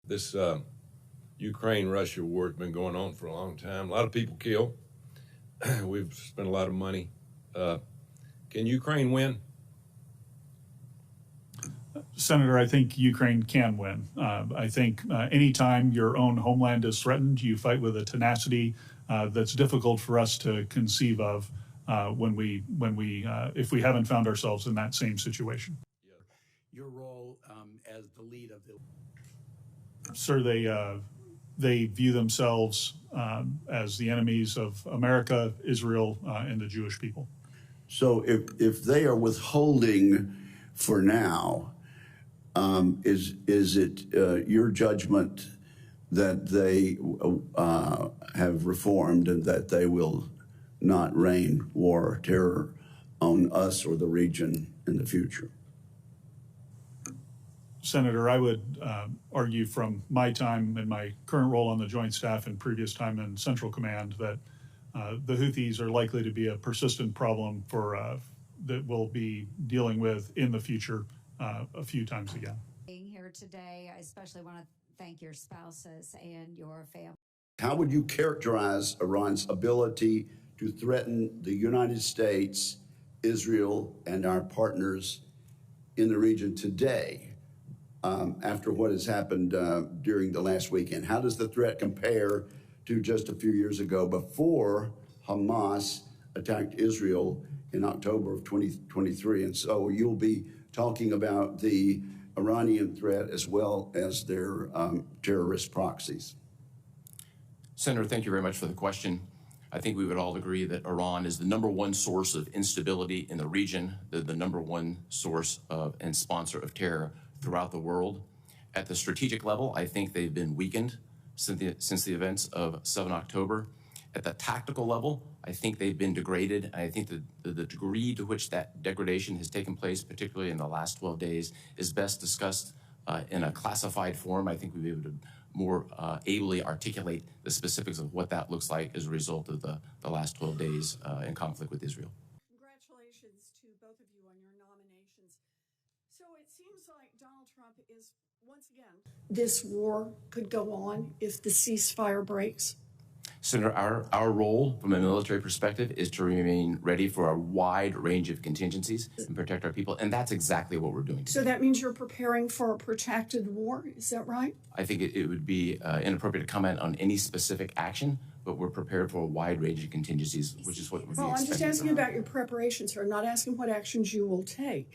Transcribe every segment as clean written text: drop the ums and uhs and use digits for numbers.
This Ukraine-Russia war has been going on for a long time. A lot of people killed. We've spent a lot of money. Can Ukraine win? Senator, I think Ukraine can win. I think anytime your own homeland is threatened, you fight with a tenacity that's difficult for us to conceive of if we haven't found ourselves in that same situation. Your role as the lead of the... Sir, they view themselves as the enemies of America, Israel, and the Jewish people. So if they are withholding for now, is it your judgment that they have reformed and that they will not rain war or terror on us or the region in the future? Senator, I would argue from my time in my current role on the Joint Staff and previous time in Central Command that the Houthis are likely to be a persistent problem that we'll be dealing with in the future a few times again. Being here today, I especially want to thank your spouses and your family. How would you characterize Iran's ability to threaten the United States, Israel, and our partners in the region today after what has happened during the last weekend? How does the threat compare to just a few years ago before Hamas attacked Israel in October of 2023? And so you'll be talking about the Iranian threat as well as their terrorist proxies. Senator, thank you very much for the question. I think we would all agree that Iran is the #1 source of instability in the region, the #1 source of and sponsor of terror throughout the world. At the strategic level, I think they've been weakened since the events of 7 October. At the tactical level, I think they've been degraded. And I think the degree to which that degradation has taken place, particularly in the last 12 days, is best discussed in a classified form. I think we'll be able to more ably articulate the specifics of what that looks like as a result of the last 12 days in conflict with Israel. Congratulations to both of you on your nominations. So it seems like Donald Trump is, once again, this war could go on if the ceasefire breaks. Senator, our role from a military perspective is to remain ready for a wide range of contingencies and protect our people, and that's exactly what we're doing today. So that means you're preparing for a protracted war, is that right? I think it would be inappropriate to comment on any specific action, but we're prepared for a wide range of contingencies, which is what would be expected. Well, I'm just asking about your preparations, sir. I'm not asking what actions you will take.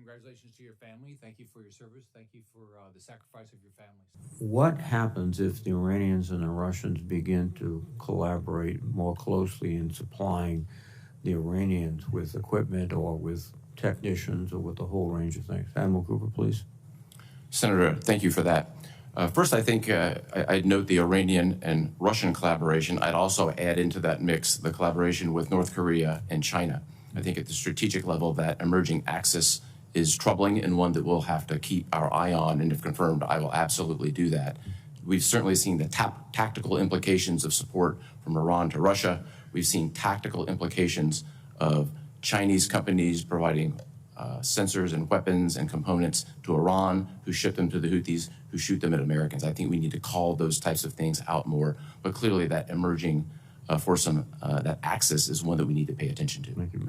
Congratulations to your family. Thank you for your service. Thank you for the sacrifice of your families. What happens if the Iranians and the Russians begin to collaborate more closely in supplying the Iranians with equipment or with technicians or with a whole range of things? Admiral Cooper, please. Senator, thank you for that. First, I think I'd note the Iranian and Russian collaboration. I'd also add into that mix the collaboration with North Korea and China. I think at the strategic level, that emerging axis is troubling and one that we'll have to keep our eye on, and if confirmed, I will absolutely do that. We've certainly seen the tactical implications of support from Iran to Russia. We've seen tactical implications of Chinese companies providing sensors and weapons and components to Iran, who ship them to the Houthis, who shoot them at Americans. I think we need to call those types of things out more, but clearly that emerging foursome, that axis is one that we need to pay attention to. Thank you.